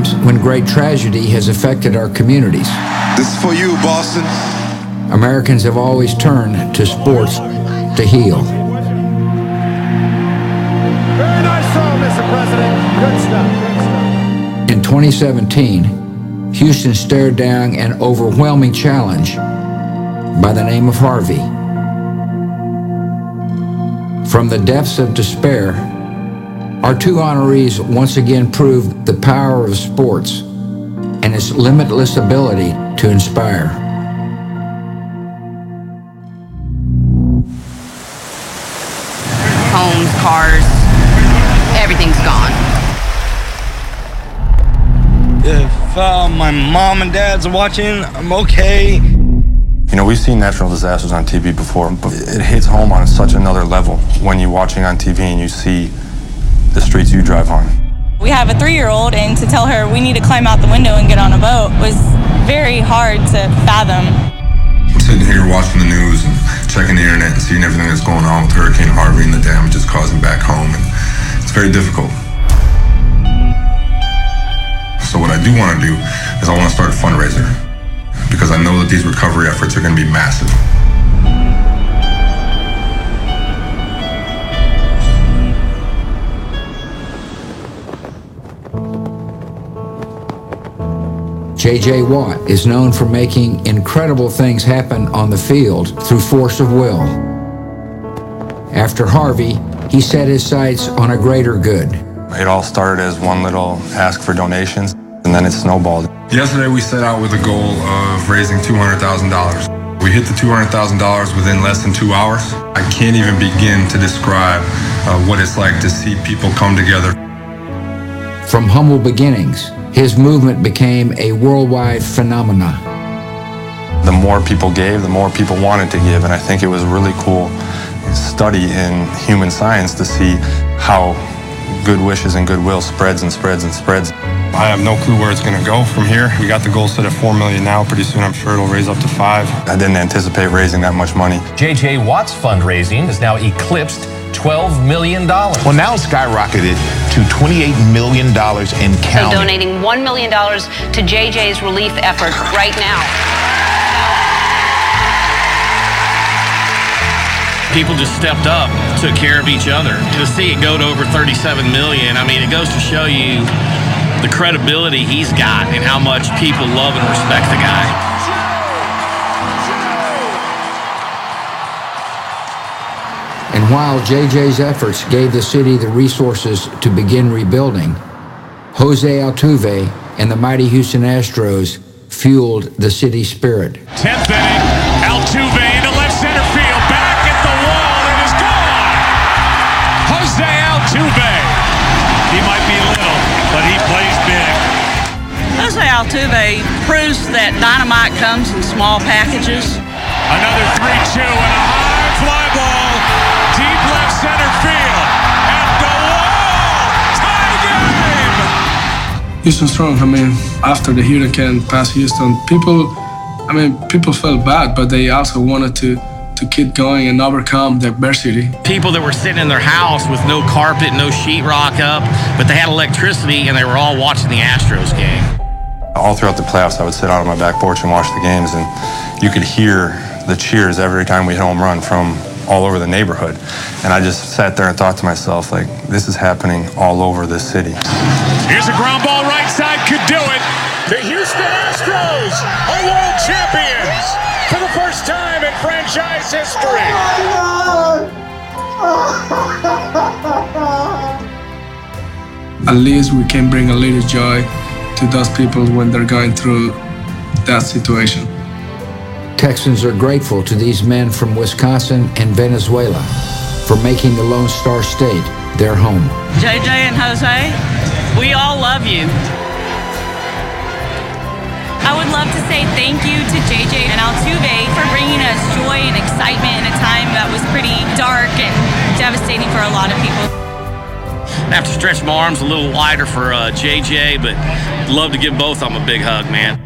times when great tragedy has affected our communities. This is for you, Boston. Americans have always turned to sports to heal. Very nice throw, Mr. President. Good stuff. In 2017, Houston stared down an overwhelming challenge by the name of Harvey. From the depths of despair, our two honorees once again proved the power of sports and its limitless ability to inspire. Homes, cars, everything's gone. If my mom and dad's watching, I'm okay. You know, we've seen natural disasters on TV before, but it hits home on such another level when you're watching on TV and you see the streets you drive on. We have a 3-year-old, and to tell her we need to climb out the window and get on a boat was very hard to fathom. I'm sitting here watching the news and checking the internet and seeing everything that's going on with Hurricane Harvey and the damage it's causing back home, and it's very difficult. So what I do want to do is I want to start a fundraiser, because I know that these recovery efforts are going to be massive. J.J. Watt is known for making incredible things happen on the field through force of will. After Harvey, he set his sights on a greater good. It all started as one little ask for donations, and then it snowballed. Yesterday we set out with a goal of raising $200,000. We hit the $200,000 within less than 2 hours. I can't even begin to describe what it's like to see people come together. From humble beginnings, his movement became a worldwide phenomenon. The more people gave, the more people wanted to give, and I think it was a really cool study in human science to see how good wishes and goodwill spreads and spreads and spreads. I have no clue where it's going to go from here. We got the goal set at $4 million now. Pretty soon I'm sure it'll raise up to $5 million. I didn't anticipate raising that much money. J.J. Watt's fundraising has now eclipsed $12 million. Well, now it's skyrocketed to $28 million and counting. So donating $1 million to JJ's relief effort right now. People just stepped up, took care of each other. To see it go to over $37 million, I mean, it goes to show you the credibility he's got and how much people love and respect the guy. And while JJ's efforts gave the city the resources to begin rebuilding, Jose Altuve and the mighty Houston Astros fueled the city spirit. 10th inning, Altuve into left center field, back at the wall, it is gone! Jose Altuve. He might be little, but he plays big. Jose Altuve proves that dynamite comes in small packages. Another 3-2 and a high fly ball, deep left center field, at the wall! Tie game! Houston strong. I mean, after the hurricane passed Houston, people felt bad, but they also wanted to keep going and overcome the adversity. People that were sitting in their house with no carpet, no sheetrock up, but they had electricity and they were all watching the Astros game. All throughout the playoffs, I would sit out on my back porch and watch the games, and you could hear the cheers every time we hit a home run from all over the neighborhood. And I just sat there and thought to myself, like, this is happening all over this city. Here's a ground ball right side, could do it. The Houston Astros are world champions for the first time in franchise history. At least we can bring a little joy to those people when they're going through that situation. Texans are grateful to these men from Wisconsin and Venezuela for making the Lone Star State their home. JJ and Jose, we all love you. I would love to say thank you to JJ and Altuve for bringing us joy and excitement in a time that was pretty dark and devastating for a lot of people. I have to stretch my arms a little wider for JJ, but love to give both of them a big hug, man.